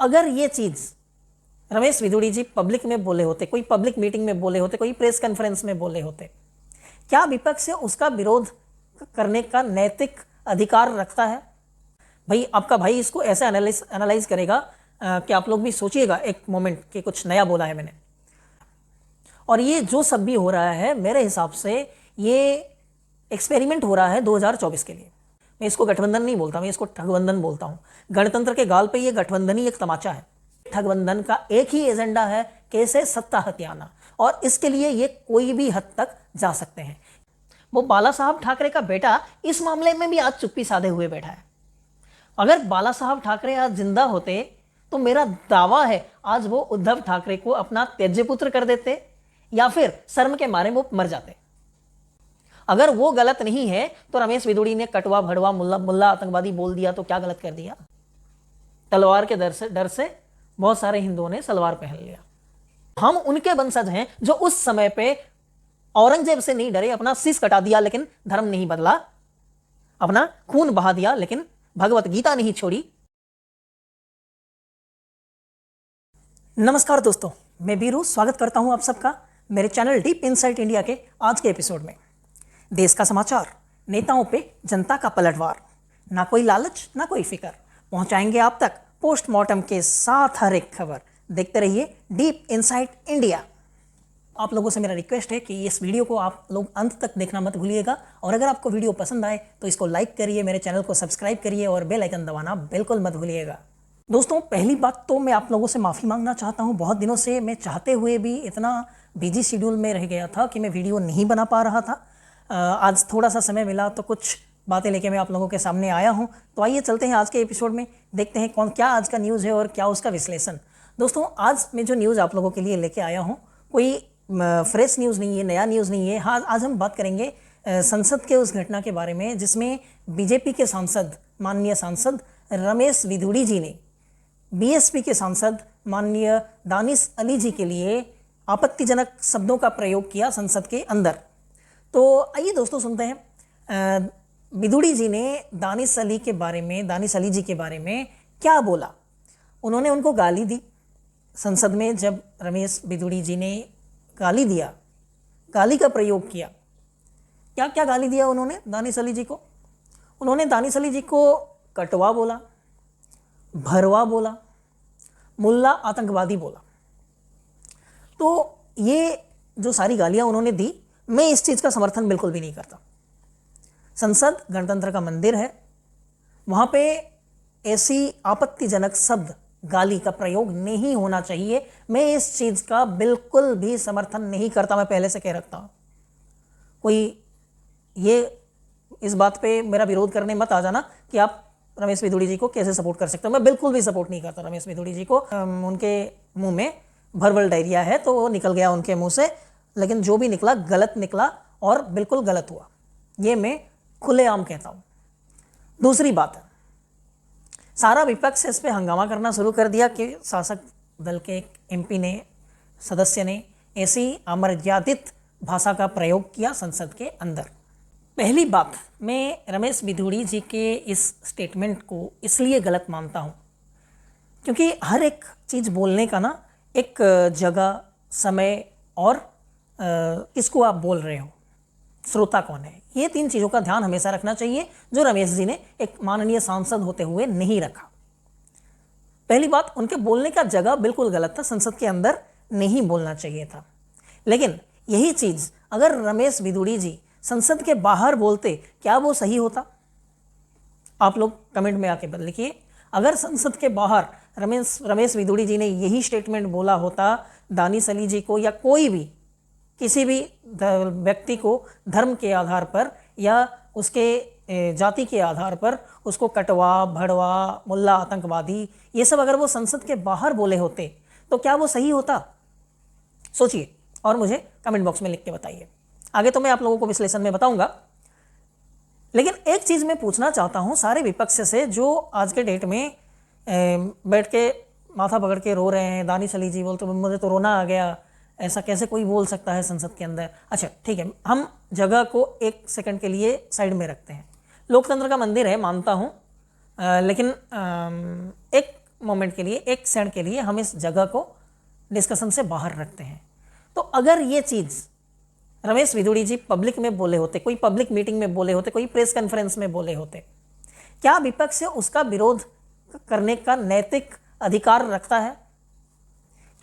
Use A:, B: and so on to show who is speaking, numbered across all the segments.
A: अगर ये चीज़ रमेश विदुड़ी जी पब्लिक में बोले होते, कोई पब्लिक मीटिंग में बोले होते, कोई प्रेस कॉन्फ्रेंस में बोले होते, क्या विपक्ष से उसका विरोध करने का नैतिक अधिकार रखता है? भाई आपका भाई इसको ऐसे एनालाइज करेगा कि आप लोग भी सोचिएगा एक मोमेंट कि कुछ नया बोला है मैंने। और ये जो सब भी हो रहा है मेरे हिसाब से ये एक्सपेरिमेंट हो रहा है 2024 के लिए। मैं इसको गठबंधन नहीं बोलता, मैं इसको ठगबंधन बोलता हूँ। गणतंत्र के गाल पे ये गठबंधन ही एक तमाचा है। ठगबंधन का एक ही एजेंडा है, कैसे सत्ता हथियाना, और इसके लिए ये कोई भी हद तक जा सकते हैं। वो बाला साहब ठाकरे का बेटा इस मामले में भी आज चुप्पी साधे हुए बैठा है। अगर बाला साहब ठाकरे आज जिंदा होते तो मेरा दावा है आज वो उद्धव ठाकरे को अपना त्याज्य पुत्र कर देते या फिर शर्म के मारे वो मर जाते। अगर वो गलत नहीं है तो रमेश विदुड़ी ने कटवा भड़वा मुल्ला आतंकवादी बोल दिया तो क्या गलत कर दिया? तलवार के डर से बहुत सारे हिंदुओं ने सलवार पहन लिया। हम उनके वंशज हैं जो उस समय पे औरंगजेब से नहीं डरे, अपना शीश कटा दिया लेकिन धर्म नहीं बदला, अपना खून बहा दिया लेकिन भगवत गीता नहीं छोड़ी। नमस्कार दोस्तों, मैं बीरू स्वागत करता हूं आप सबका मेरे चैनल डीप इनसाइट इंडिया के आज के एपिसोड में। देश का समाचार, नेताओं पे जनता का पलटवार, ना कोई लालच ना कोई फिक्र, पहुंचाएंगे आप तक पोस्टमार्टम के साथ हर एक खबर। देखते रहिए डीप इनसाइट इंडिया। आप लोगों से मेरा रिक्वेस्ट है कि इस वीडियो को आप लोग अंत तक देखना मत भूलिएगा, और अगर आपको वीडियो पसंद आए तो इसको लाइक करिए, मेरे चैनल को सब्सक्राइब करिए और बेल आइकन दबाना बिल्कुल मत भूलिएगा। दोस्तों, पहली बात तो मैं आप लोगों से माफ़ी मांगना चाहता हूं। बहुत दिनों से मैं चाहते हुए भी इतना बिजी शेड्यूल में रह गया था कि मैं वीडियो नहीं बना पा रहा था। आज थोड़ा सा समय मिला तो कुछ बातें लेके मैं आप लोगों के सामने आया हूं। तो आइए चलते हैं आज के एपिसोड में, देखते हैं क्या आज का न्यूज़ है और क्या उसका विश्लेषण। दोस्तों, आज मैं जो न्यूज़ आप लोगों के लिए लेके आया हूँ कोई फ्रेश न्यूज़ नहीं है, नया न्यूज़ नहीं है। हाँ, आज हम बात करेंगे संसद के उस घटना के बारे में जिसमें बीजेपी के सांसद, माननीय सांसद रमेश विदुड़ी जी ने बीएसपी के सांसद माननीय दानिश अली जी के लिए आपत्तिजनक शब्दों का प्रयोग किया संसद के अंदर। तो आइए दोस्तों सुनते हैं विदुड़ी जी ने दानिश अली जी के बारे में क्या बोला। उन्होंने उनको गाली दी संसद में। जब रमेश विदुड़ी जी ने गाली दिया, गाली का प्रयोग किया, क्या क्या गाली दिया उन्होंने दानिश अली जी को? उन्होंने दानिश अली जी को कटवा बोला, भरवा बोला, मुल्ला आतंकवादी बोला। तो ये जो सारी गालियां उन्होंने दी, मैं इस चीज़ का समर्थन बिल्कुल भी नहीं करता। संसद गणतंत्र का मंदिर है, वहाँ पे ऐसी आपत्तिजनक शब्द, गाली का प्रयोग नहीं होना चाहिए। मैं इस चीज़ का बिल्कुल भी समर्थन नहीं करता। मैं पहले से कह रखता हूँ, कोई ये इस बात पे मेरा विरोध करने मत आ जाना कि आप रमेश विदुड़ी जी को कैसे सपोर्ट कर सकते हो। मैं बिल्कुल भी सपोर्ट नहीं करता रमेश विदुड़ी जी को। उनके मुंह में भर्बल डायरिया है तो वो निकल गया उनके मुंह से, लेकिन जो भी निकला गलत निकला और बिल्कुल गलत हुआ, ये मैं खुलेआम कहता हूँ। दूसरी बात है, सारा विपक्ष इस पर हंगामा करना शुरू कर दिया कि शासक दल के एक एमपी ने, सदस्य ने ऐसी अमर्यादित भाषा का प्रयोग किया संसद के अंदर। पहली बात, मैं रमेश विदुड़ी जी के इस स्टेटमेंट को इसलिए गलत मानता हूँ क्योंकि हर एक चीज़ बोलने का ना एक जगह, समय और किसको आप बोल रहे हो, श्रोता कौन है, ये तीन चीज़ों का ध्यान हमेशा रखना चाहिए, जो रमेश जी ने एक माननीय सांसद होते हुए नहीं रखा। पहली बात, उनके बोलने का जगह बिल्कुल गलत था, संसद के अंदर नहीं बोलना चाहिए था। लेकिन यही चीज़ अगर रमेश विदुड़ी जी संसद के बाहर बोलते, क्या वो सही होता? आप लोग कमेंट में आके लिखिए। अगर संसद के बाहर रमेश विदुड़ी जी ने यही स्टेटमेंट बोला होता दानिश अली जी को या कोई भी किसी भी व्यक्ति को धर्म के आधार पर या उसके जाति के आधार पर उसको कटवा, भड़वा, मुल्ला आतंकवादी, ये सब अगर वो संसद के बाहर बोले होते तो क्या वो सही होता? सोचिए और मुझे कमेंट बॉक्स में लिख के बताइए। आगे तो मैं आप लोगों को विश्लेषण में बताऊंगा, लेकिन एक चीज़ मैं पूछना चाहता हूं सारे विपक्ष से जो आज के डेट में बैठ के माथा पकड़ के रो रहे हैं। दानिश अली जी बोलते मुझे तो रोना आ गया, ऐसा कैसे कोई बोल सकता है संसद के अंदर। अच्छा ठीक है, हम जगह को एक सेकंड के लिए साइड में रखते हैं। लोकतंत्र का मंदिर है, मानता हूँ, लेकिन एक मोमेंट के लिए, एक क्षण के लिए हम इस जगह को डिस्कशन से बाहर रखते हैं। तो अगर ये चीज़ रमेश विदुड़ी जी पब्लिक में बोले होते, कोई पब्लिक मीटिंग में बोले होते, कोई प्रेस कॉन्फ्रेंस में बोले होते, क्या विपक्ष उसका विरोध करने का नैतिक अधिकार रखता है?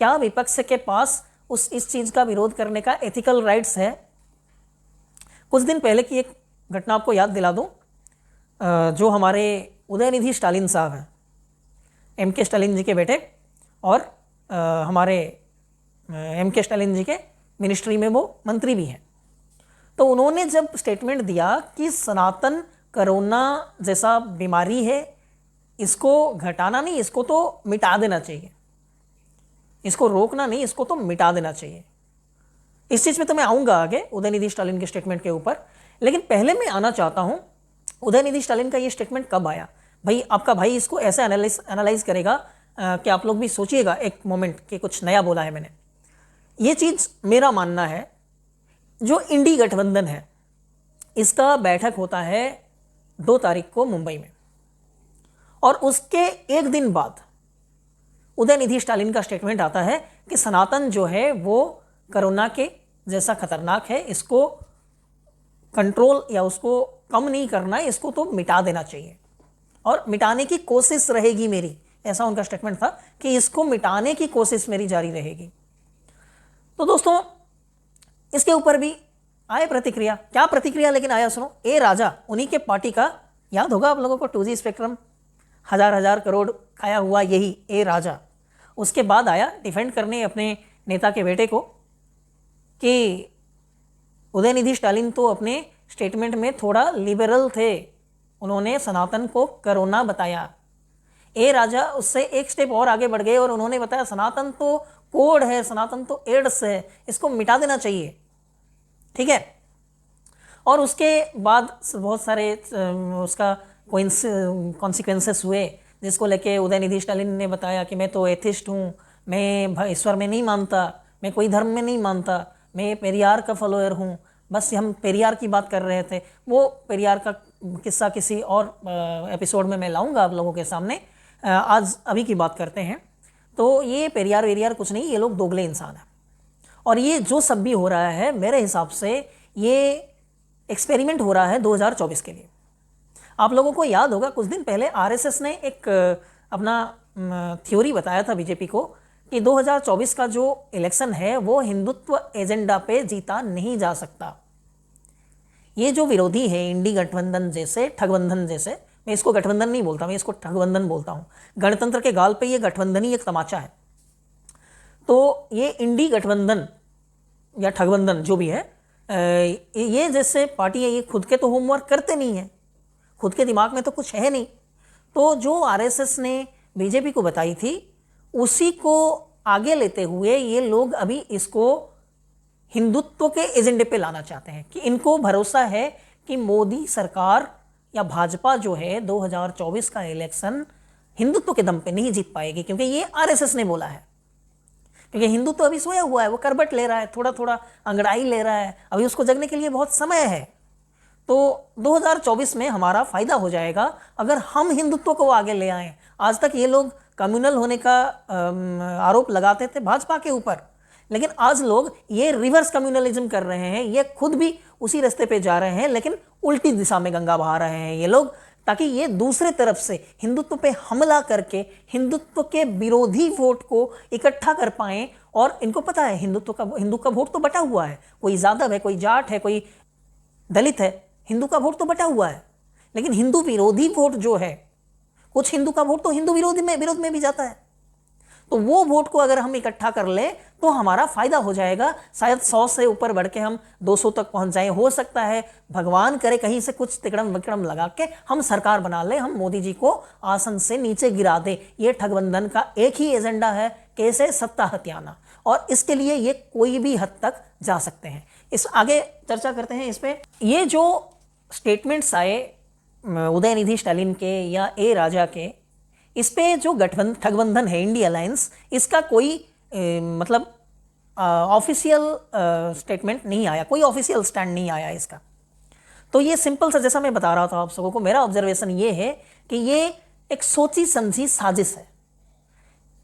A: क्या विपक्ष के पास इस चीज़ का विरोध करने का एथिकल राइट्स है? कुछ दिन पहले की एक घटना आपको याद दिला दूं, जो हमारे उदयनिधि स्टालिन साहब हैं, एम.के. स्टालिन जी के बेटे, और हमारे एम.के. स्टालिन जी के मिनिस्ट्री में वो मंत्री भी हैं। तो उन्होंने जब स्टेटमेंट दिया कि सनातन कोरोना जैसा बीमारी है, इसको घटाना नहीं, इसको तो मिटा देना चाहिए, इसको रोकना नहीं, इसको तो मिटा देना चाहिए। इस चीज़ में तो मैं आऊँगा आगे उदयनिधि स्टालिन के स्टेटमेंट के ऊपर, लेकिन पहले मैं आना चाहता हूँ उदयनिधि स्टालिन का ये स्टेटमेंट कब आया। भाई आपका भाई इसको ऐसे एनालाइज करेगा कि आप लोग भी सोचिएगा एक मोमेंट कि कुछ नया बोला है मैंने। ये चीज़ मेरा मानना है, जो इंडी गठबंधन है इसका बैठक होता है 2 तारीख को मुंबई में, और उसके एक दिन बाद उदयनिधि स्टालिन का स्टेटमेंट आता है कि सनातन जो है वो कोरोना के जैसा खतरनाक है, इसको कंट्रोल या उसको कम नहीं करना है, इसको तो मिटा देना चाहिए और मिटाने की कोशिश रहेगी मेरी, ऐसा उनका स्टेटमेंट था कि इसको मिटाने की कोशिश मेरी जारी रहेगी। तो दोस्तों इसके ऊपर भी आए प्रतिक्रिया, क्या प्रतिक्रिया लेकिन आया सुनो। ए राजा, उन्हीं के पार्टी का, याद होगा आप लोगों को 2G स्पेक्ट्रम, हजार करोड़ खाया हुआ यही ए राजा, उसके बाद आया डिफेंड करने अपने नेता के बेटे को कि उदयनिधि स्टालिन तो अपने स्टेटमेंट में थोड़ा लिबरल थे, उन्होंने सनातन को कोरोना बताया। ए राजा उससे एक स्टेप और आगे बढ़ गए और उन्होंने बताया सनातन तो कोड है, सनातन तो एड्स है, इसको मिटा देना चाहिए, ठीक है। और उसके बाद बहुत सारे उसका कॉन्सिक्वेंसेस हुए, जिसको लेके उदयनिधि स्टालिन ने बताया कि मैं तो एथिस्ट हूँ, मैं ईश्वर में नहीं मानता, मैं कोई धर्म में नहीं मानता, मैं पेरियार का फॉलोअर हूँ। बस हम पेरियार की बात कर रहे थे, वो पेरियार का किस्सा किसी और एपिसोड में मैं लाऊंगा आप लोगों के सामने। आज अभी की बात करते हैं। तो ये पेरियार वेरियार कुछ नहीं, ये लोग दोगले इंसान हैं। और ये जो सब भी हो रहा है मेरे हिसाब से ये एक्सपेरिमेंट हो रहा है 2024 के लिए। आप लोगों को याद होगा कुछ दिन पहले आरएसएस ने एक अपना थ्योरी बताया था बीजेपी को कि 2024 का जो इलेक्शन है वो हिंदुत्व एजेंडा पे जीता नहीं जा सकता। ये जो विरोधी है इंडी गठबंधन जैसे, ठगबंधन जैसे, मैं इसको गठबंधन नहीं बोलता, मैं इसको ठगबंधन बोलता हूँ। गणतंत्र के गाल पे ये गठबंधन ही एक तमाचा है। तो ये इंडी गठबंधन या ठगबंधन जो भी है, ये जैसे पार्टी है, ये खुद के तो होमवर्क करते नहीं है, खुद के दिमाग में तो कुछ है नहीं। तो जो आरएसएस ने बीजेपी को बताई थी उसी को आगे लेते हुए ये लोग अभी इसको हिंदुत्व के एजेंडे पे लाना चाहते हैं कि इनको भरोसा है कि मोदी सरकार या भाजपा जो है 2024 का इलेक्शन हिंदुत्व के दम पे नहीं जीत पाएगी, क्योंकि ये आरएसएस ने बोला है। क्योंकि हिंदुत्व अभी सोया हुआ है, वो करबट ले रहा है, थोड़ा थोड़ा अंगड़ाई ले रहा है, अभी उसको जगने के लिए बहुत समय है। तो 2024 में हमारा फायदा हो जाएगा अगर हम हिंदुत्व को आगे ले आएं। आज तक ये लोग कम्युनल होने का आरोप लगाते थे भाजपा के ऊपर, लेकिन आज लोग ये रिवर्स कम्युनलिज्म कर रहे हैं, ये खुद भी उसी रास्ते पे जा रहे हैं, लेकिन उल्टी दिशा में गंगा बहा रहे हैं ये लोग, ताकि ये दूसरे तरफ से हिंदुत्व पे हमला करके हिंदुत्व के विरोधी वोट को इकट्ठा कर पाएं। और इनको पता है हिंदू का वोट तो बटा हुआ है, कोई यादव है, कोई जाट है, कोई दलित है, हिंदू का वोट तो बटा हुआ है। लेकिन हिंदू विरोधी वोट जो है, कुछ हिंदू का वोट तो हिंदू विरोध में भी जाता है। तो वो वोट को अगर हम इकट्ठा कर ले तो हमारा फायदा हो जाएगा। शायद 100 से ऊपर बढ़ के हम 200 तक पहुंच जाए, हो सकता है भगवान करे कहीं से कुछ तिकड़म विक्रम लगा के हम सरकार बना ले, हम मोदी जी को आसन से नीचे गिरा दे। ये ठगबंधन का एक ही एजेंडा है, कैसे सत्ता हथियाना, और इसके लिए ये कोई भी हद तक जा सकते हैं। इस आगे चर्चा करते हैं इस पे। ये जो स्टेटमेंट्स आए उदयनिधि स्टालिन के या ए राजा के, इस पे जो ठगबंधन है इंडिया अलायंस, इसका कोई मतलब ऑफिशियल स्टेटमेंट नहीं आया, कोई ऑफिशियल स्टैंड नहीं आया इसका। तो ये सिंपल सा, जैसा मैं बता रहा था आप सबों को, मेरा ऑब्जर्वेशन ये है कि ये एक सोची समझी साजिश है।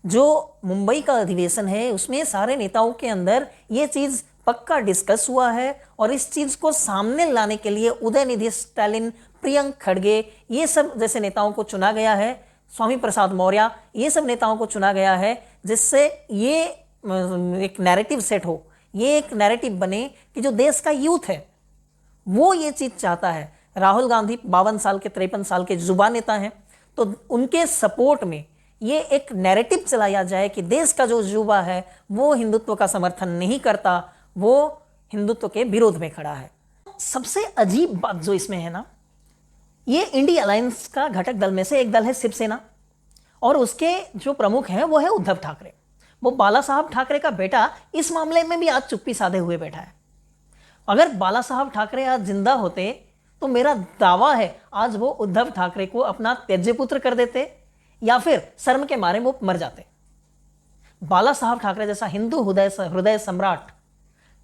A: जो मुंबई का अधिवेशन है उसमें सारे नेताओं के अंदर ये चीज पक्का डिस्कस हुआ है और इस चीज को सामने लाने के लिए उदयनिधि स्टालिन, प्रियंक खड़गे, ये सब जैसे नेताओं को चुना गया है, स्वामी प्रसाद मौर्य, ये सब नेताओं को चुना गया है, जिससे ये एक नैरेटिव सेट हो, ये एक नैरेटिव बने कि जो देश का यूथ है वो ये चीज चाहता है। राहुल गांधी 52 साल के 53 साल के जुबा नेता हैं, तो उनके सपोर्ट में ये एक नैरेटिव चलाया जाए कि देश का जो युवा है वो हिंदुत्व का समर्थन नहीं करता, वो हिंदुत्व के विरोध में खड़ा है। सबसे अजीब बात जो इसमें है ना, ये इंडिया अलायंस का घटक दल में से एक दल है शिवसेना, और उसके जो प्रमुख हैं वो है उद्धव ठाकरे। वो बाला साहब ठाकरे का बेटा इस मामले में भी आज चुप्पी साधे हुए बैठा है। अगर बाला साहब ठाकरे आज जिंदा होते तो मेरा दावा है आज वो उद्धव ठाकरे को अपना त्यज्य पुत्र कर देते या फिर शर्म के मारे वो मर जाते। बाला साहब ठाकरे जैसा हिंदू हृदय सम्राट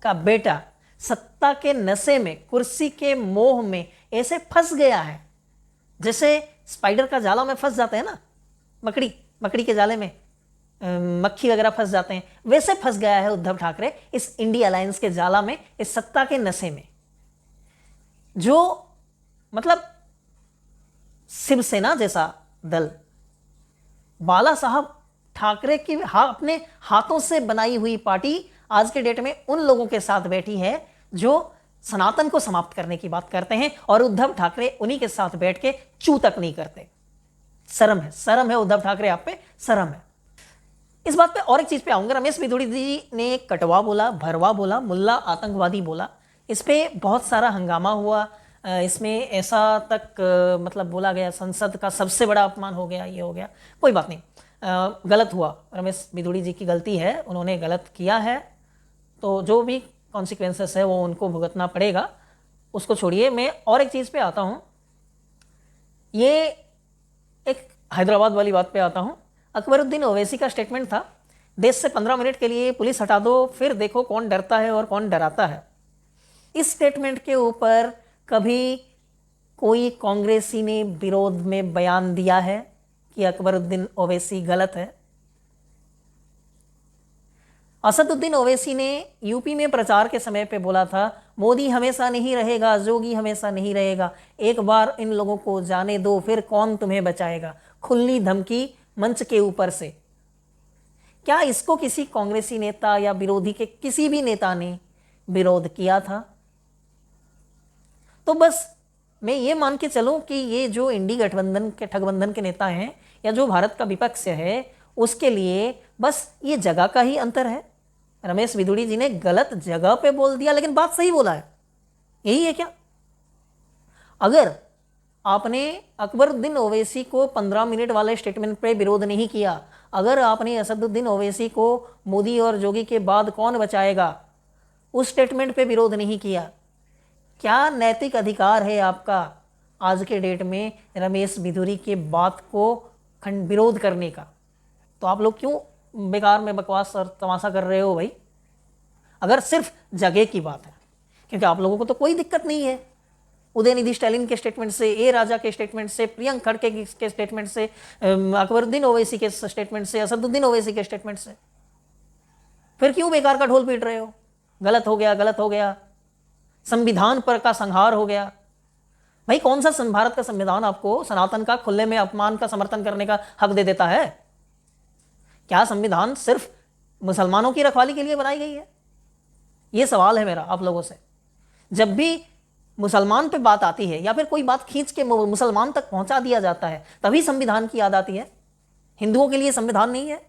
A: का बेटा सत्ता के नशे में, कुर्सी के मोह में ऐसे फंस गया है जैसे स्पाइडर का जाला में फंस जाते हैं ना, मकड़ी के जाले में मक्खी वगैरह फंस जाते हैं, वैसे फंस गया है उद्धव ठाकरे इस इंडिया अलायंस के जाला में, इस सत्ता के नशे में। जो मतलब शिवसेना जैसा दल बाला साहब ठाकरे की अपने हाथों से बनाई हुई पार्टी आज के डेट में उन लोगों के साथ बैठी है जो सनातन को समाप्त करने की बात करते हैं, और उद्धव ठाकरे उन्हीं के साथ बैठ के चू तक नहीं करते। शर्म है उद्धव ठाकरे, आप पे शर्म है। इस बात पे और एक चीज पे आऊंगा। रमेश बिधूड़ी जी ने कटवा बोला, भरवा बोला, मुल्ला आतंकवादी बोला, इस पे बहुत सारा हंगामा हुआ। इसमें ऐसा तक मतलब बोला गया संसद का सबसे बड़ा अपमान हो गया, ये हो गया। कोई बात नहीं, गलत हुआ, रमेश बिधूड़ी जी की गलती है, उन्होंने गलत किया है, तो जो भी कॉन्सिक्वेंसेस है वो उनको भुगतना पड़ेगा, उसको छोड़िए। मैं और एक चीज़ पे आता हूँ, ये एक हैदराबाद वाली बात पे आता हूँ। अकबरुद्दीन ओवैसी का स्टेटमेंट था, देश से 15 मिनट के लिए पुलिस हटा दो, फिर देखो कौन डरता है और कौन डराता है। इस स्टेटमेंट के ऊपर कभी कोई कांग्रेसी ने विरोध में बयान दिया है कि अकबरुद्दीन ओवैसी गलत है? असदुद्दीन ओवैसी ने यूपी में प्रचार के समय पे बोला था, मोदी हमेशा नहीं रहेगा, जोगी हमेशा नहीं रहेगा, एक बार इन लोगों को जाने दो, फिर कौन तुम्हें बचाएगा। खुली धमकी मंच के ऊपर से। क्या इसको किसी कांग्रेसी नेता या विरोधी के किसी भी नेता ने विरोध किया था? तो बस मैं ये मान के चलूं कि ये जो इंडी गठबंधन के ठगबंधन के नेता हैं या जो भारत का विपक्ष है, उसके लिए बस ये जगह का ही अंतर है। रमेश बिधूड़ी जी ने गलत जगह पे बोल दिया, लेकिन बात सही बोला है। यही है क्या? अगर आपने अकबरुद्दीन ओवैसी को 15 मिनट वाले स्टेटमेंट पे विरोध नहीं किया, अगर आपने असदुद्दीन ओवैसी को मोदी और जोगी के बाद कौन बचाएगा उस स्टेटमेंट पे विरोध नहीं किया, क्या नैतिक अधिकार है आपका आज के डेट में रमेश बिधूड़ी के बात को विरोध करने का? तो आप लोग क्यों बेकार में बकवास और तमाशा कर रहे हो भाई? अगर सिर्फ जगह की बात है, क्योंकि आप लोगों को तो कोई दिक्कत नहीं है उदयनिधि स्टालिन के स्टेटमेंट से, ए राजा के स्टेटमेंट से, प्रियंक खड़गे के स्टेटमेंट से, अकबरुद्दीन ओवैसी के स्टेटमेंट से, असदुद्दीन ओवैसी के स्टेटमेंट से, फिर क्यों बेकार का ढोल पीट रहे हो? गलत हो गया, गलत हो गया, संविधान पर का संहार हो गया। भाई कौन सा भारत का संविधान आपको सनातन का खुले में अपमान का समर्थन करने का हक दे देता है? क्या संविधान सिर्फ मुसलमानों की रखवाली के लिए बनाई गई है? यह सवाल है मेरा आप लोगों से। जब भी मुसलमान पे बात आती है या फिर कोई बात खींच के मुसलमान तक पहुंचा दिया जाता है, तभी संविधान की याद आती है। हिंदुओं के लिए संविधान नहीं है।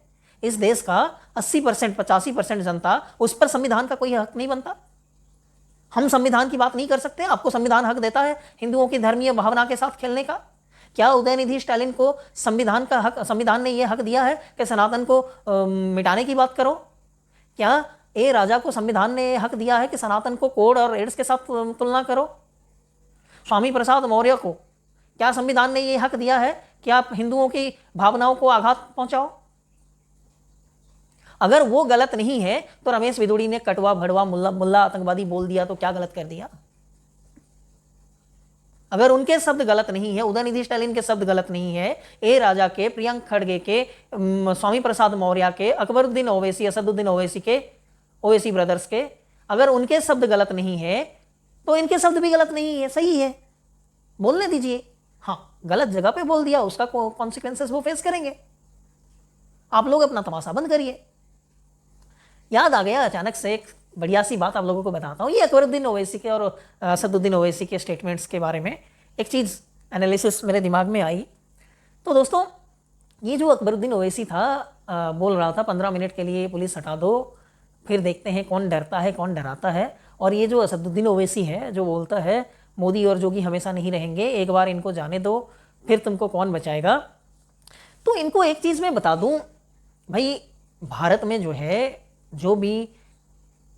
A: इस देश का 80% 85% जनता, उस पर संविधान का कोई हक नहीं बनता। हम संविधान की बात नहीं कर सकते? आपको संविधान हक देता है हिंदुओं की धर्मीय भावना के साथ खेलने का? क्या उदयनिधि स्टालिन को संविधान का हक, संविधान ने यह हक दिया है कि सनातन को मिटाने की बात करो? क्या ए राजा को संविधान ने हक दिया है कि सनातन को कोड और एड्स के साथ तुलना करो? स्वामी प्रसाद मौर्य को क्या संविधान ने यह हक दिया है कि आप हिंदुओं की भावनाओं को आघात पहुंचाओ? अगर वो गलत नहीं है तो रमेश बिधूड़ी ने कटवा भड़वा मुल्ला आतंकवादी बोल दिया तो क्या गलत कर दिया? अगर उनके शब्द गलत नहीं है, उदयनिधि स्टालिन के शब्द गलत नहीं है, ए राजा के, प्रियंक खड़गे के, स्वामी प्रसाद मौर्य के, अकबरुद्दीन ओवैसी, असदुद्दीन ओवैसी के, ओवैसी ब्रदर्स के, अगर उनके शब्द गलत नहीं है तो इनके शब्द भी गलत नहीं है, सही है, बोलने दीजिए। हाँ, गलत जगह पे बोल दिया, उसका कॉन्सिक्वेंसेस वो फेस करेंगे। आप लोग अपना तमाशा बंद करिए। याद आ गया अचानक से एक बढ़िया सी बात आप लोगों को बताता हूँ। ये अकबरुद्दीन ओवैसी के और असदुद्दीन ओवैसी के स्टेटमेंट्स के बारे में एक चीज़ एनालिसिस मेरे दिमाग में आई। तो दोस्तों, ये जो अकबरुद्दीन ओवैसी था, बोल रहा था 15 मिनट के लिए पुलिस हटा दो, फिर देखते हैं कौन डरता है कौन डराता है। और ये जो असदुद्दीन ओवैसी है जो बोलता है मोदी और जोगी हमेशा नहीं रहेंगे, एक बार इनको जाने दो, फिर तुमको कौन बचाएगा। तो इनको एक चीज़ मैं बता दूं भाई, भारत में जो है, जो भी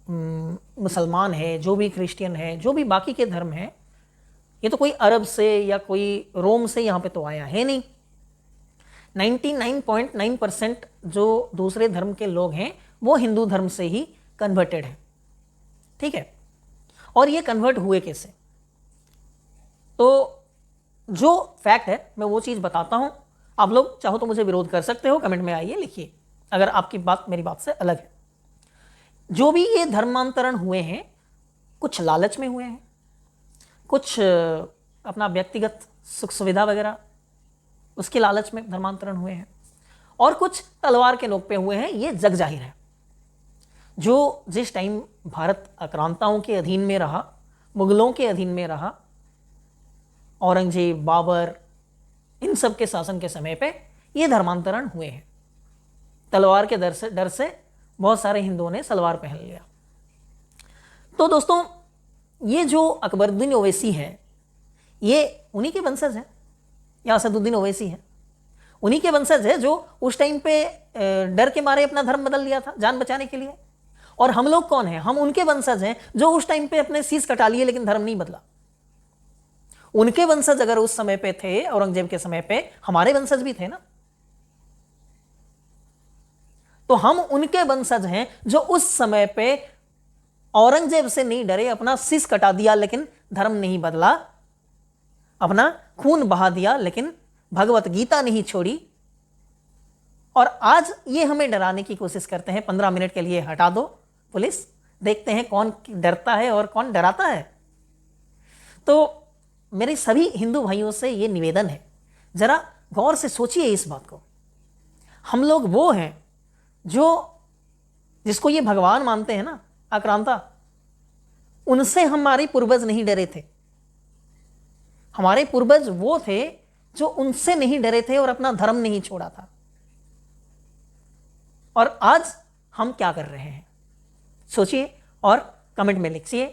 A: मुसलमान है, जो भी क्रिश्चियन है, जो भी बाकी के धर्म है, ये तो कोई अरब से या कोई रोम से यहाँ पे तो आया है नहीं। 99.9% जो दूसरे धर्म के लोग हैं वो हिंदू धर्म से ही कन्वर्टेड है, ठीक है। और ये कन्वर्ट हुए कैसे? तो जो फैक्ट है मैं वो चीज़ बताता हूँ। आप लोग चाहो तो मुझे विरोध कर सकते हो, कमेंट में आइए, लिखिए अगर आपकी बात मेरी बात से अलग है। जो भी ये धर्मांतरण हुए हैं, कुछ लालच में हुए हैं, कुछ अपना व्यक्तिगत सुख सुविधा वगैरह उसके लालच में धर्मांतरण हुए हैं, और कुछ तलवार के नोक पे हुए हैं। ये जग जाहिर है। जो जिस टाइम भारत आक्रांताओं के अधीन में रहा, मुगलों के अधीन में रहा, औरंगजेब, बाबर, इन सब के शासन के समय पे ये धर्मांतरण हुए हैं। तलवार के डर से बहुत सारे हिंदुओं ने सलवार पहन लिया। तो दोस्तों, ये जो अकबरुद्दीन ओवैसी है, ये उन्हीं के वंशज हैं, या असदुद्दीन ओवैसी है उन्हीं के वंशज है जो उस टाइम पे डर के मारे अपना धर्म बदल लिया था जान बचाने के लिए। और हम लोग कौन हैं? हम उनके वंशज हैं जो उस टाइम पे अपने शीश कटा लिए लेकिन धर्म नहीं बदला। उनके वंशज अगर उस समय पे थे, औरंगजेब के समय पे, हमारे वंशज भी थे ना। तो हम उनके वंशज हैं जो उस समय पे औरंगजेब से नहीं डरे, अपना शीश कटा दिया लेकिन धर्म नहीं बदला, अपना खून बहा दिया लेकिन भगवत गीता नहीं छोड़ी। और आज ये हमें डराने की कोशिश करते हैं, 15 मिनट के लिए हटा दो पुलिस, देखते हैं कौन डरता है और कौन डराता है। तो मेरे सभी हिंदू भाइयों से ये निवेदन है, जरा गौर से सोचिए इस बात को। हम लोग वो हैं जिसको ये भगवान मानते हैं ना, आक्रांता, उनसे हमारे पूर्वज नहीं डरे थे। हमारे पूर्वज वो थे जो उनसे नहीं डरे थे और अपना धर्म नहीं छोड़ा था। और आज हम क्या कर रहे हैं, सोचिए और कमेंट में लिखिए।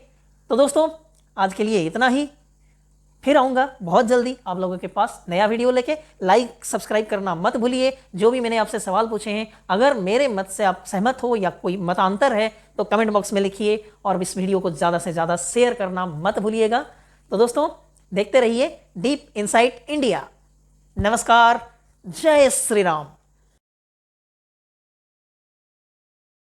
A: तो दोस्तों, आज के लिए इतना ही। फिर आऊँगा बहुत जल्दी आप लोगों के पास नया वीडियो लेके। लाइक सब्सक्राइब करना मत भूलिए। जो भी मैंने आपसे सवाल पूछे हैं, अगर मेरे मत से आप सहमत हो या कोई मतांतर है तो कमेंट बॉक्स में लिखिए, और इस वीडियो को ज़्यादा से ज़्यादा शेयर करना मत भूलिएगा। तो दोस्तों, देखते रहिए डीप इनसाइट इंडिया। नमस्कार, जय श्री राम।